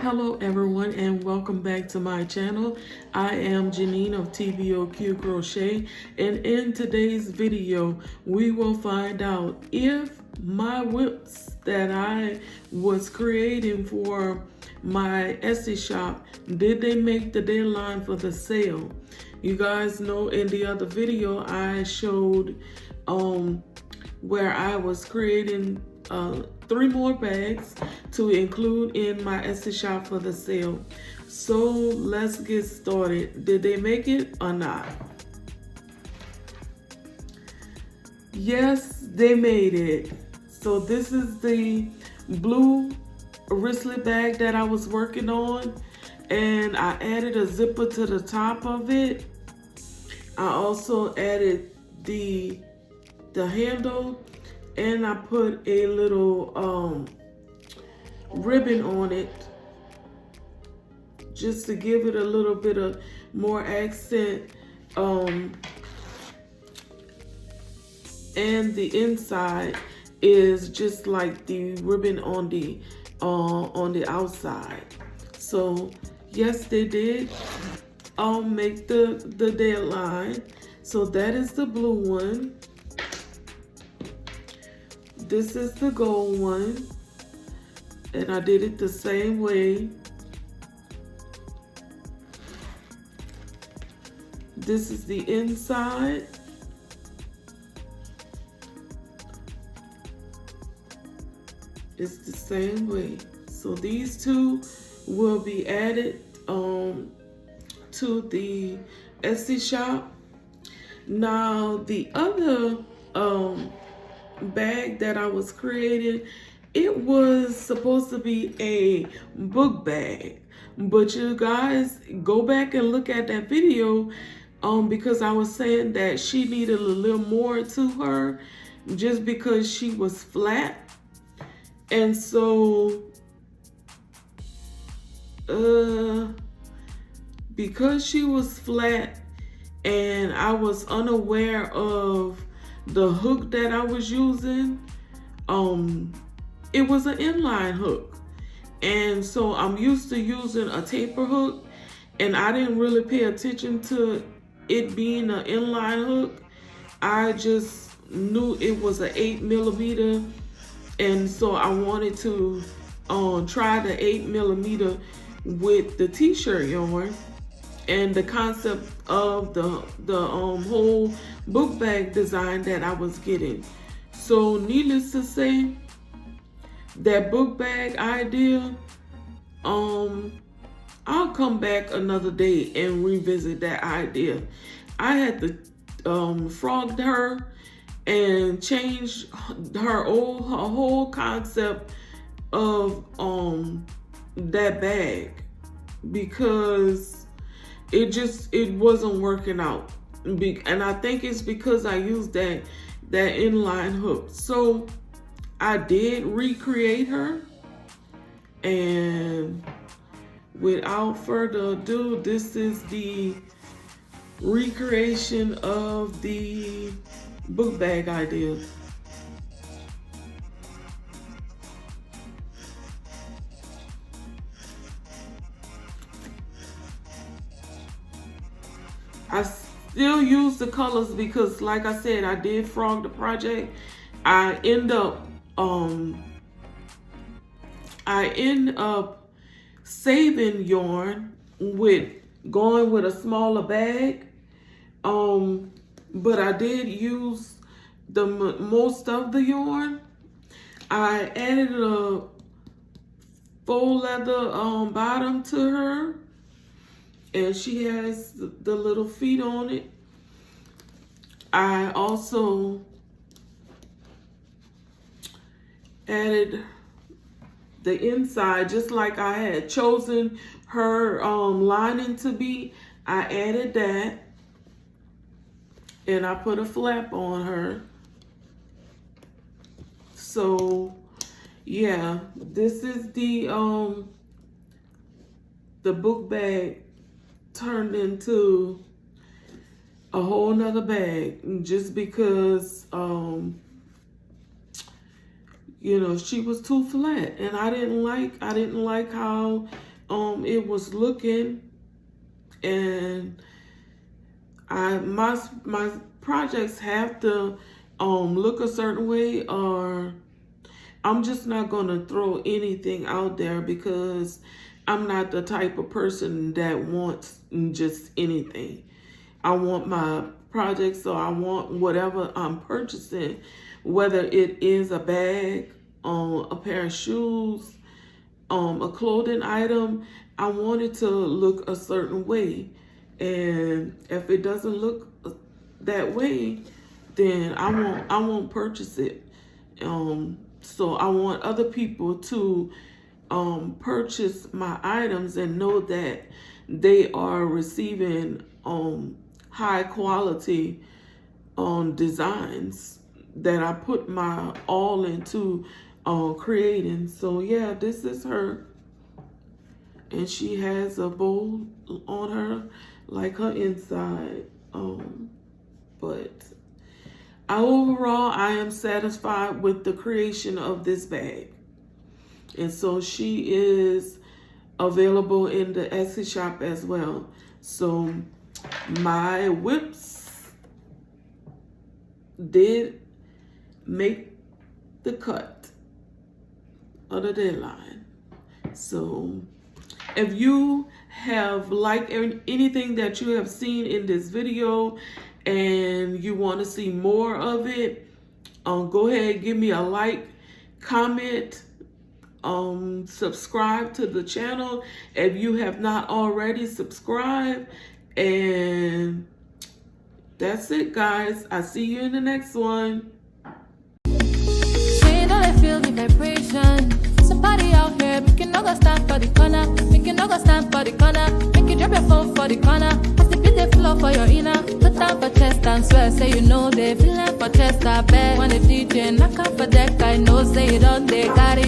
Hello everyone and welcome back to my channel. I am Janine of TBOQ Crochet, and in today's video we will find out if my whips that I was creating for my Etsy shop, did they make the deadline for the sale? You guys know in the other video I showed where I was creating 3 more bags to include in my Etsy shop for the sale. So let's get started. Did they make it or not? Yes, they made it. So this is the blue wristlet bag that I was working on, and I added a zipper to the top of it. I also added the handle, and I put a little ribbon on it just to give it a little bit of more accent. And the inside is just like the ribbon on the outside. So yes, they did make the deadline. So that is the blue one. This is the gold one, and I did it the same way. This is the inside. It's the same way. So these two will be added to the Etsy shop. Now the other bag that I was creating, it was supposed to be a book bag, but you guys go back and look at that video because I was saying that she needed a little more to her just because she was flat. And so because she was flat and I was unaware of the hook that I was using, it was an inline hook, and so I'm used to using a taper hook, and I didn't really pay attention to it being an inline hook. I just knew it was an 8mm, and so I wanted to try the 8mm with the t-shirt yarn and the concept of the whole book bag design that I was getting. So needless to say, that book bag idea, I'll come back another day and revisit that idea. I had to frog her and change her whole concept of that bag, because it wasn't working out, and I think it's because I used that inline hook. So I did recreate her, and without further ado, this is the recreation of the book bag idea. I still use the colors because, like I said, I did frog the project. I end up saving yarn with going with a smaller bag, but I did use the most of the yarn. I added a faux leather bottom to her, and she has the little feet on it. I also added the inside, just like I had chosen her lining to be. I added that, and I put a flap on her. So yeah, this is the book bag turned into a whole nother bag, just because you know, she was too flat, and I didn't like how it was looking, and my projects have to look a certain way, or I'm just not gonna throw anything out there, because I'm not the type of person that wants just anything. I want my projects, so I want whatever I'm purchasing, whether it is a bag, a pair of shoes, a clothing item, I want it to look a certain way. And if it doesn't look that way, then I won't purchase it. So I want other people to purchase my items and know that they are receiving high quality designs that I put my all into creating. So yeah, this is her, and she has a bow on her, like her inside. But overall, I am satisfied with the creation of this bag. And so she is available in the Etsy shop as well. So my whips did make the cut of the deadline. So if you have liked anything that you have seen in this video and you want to see more of it, go ahead, give me a like, comment, subscribe to the channel if you have not already subscribed. And that's it, guys. I see you in the next one. Feel the vibration. Somebody out here, make you no go stand for the corner. Make you no go stand for the corner. Make you drop your phone for the corner. As the beat the flow for your inner. Put down for chest and swear. Say you know they feeling for chest. I bet when the DJ knock up for deck, I know say you don't they got it.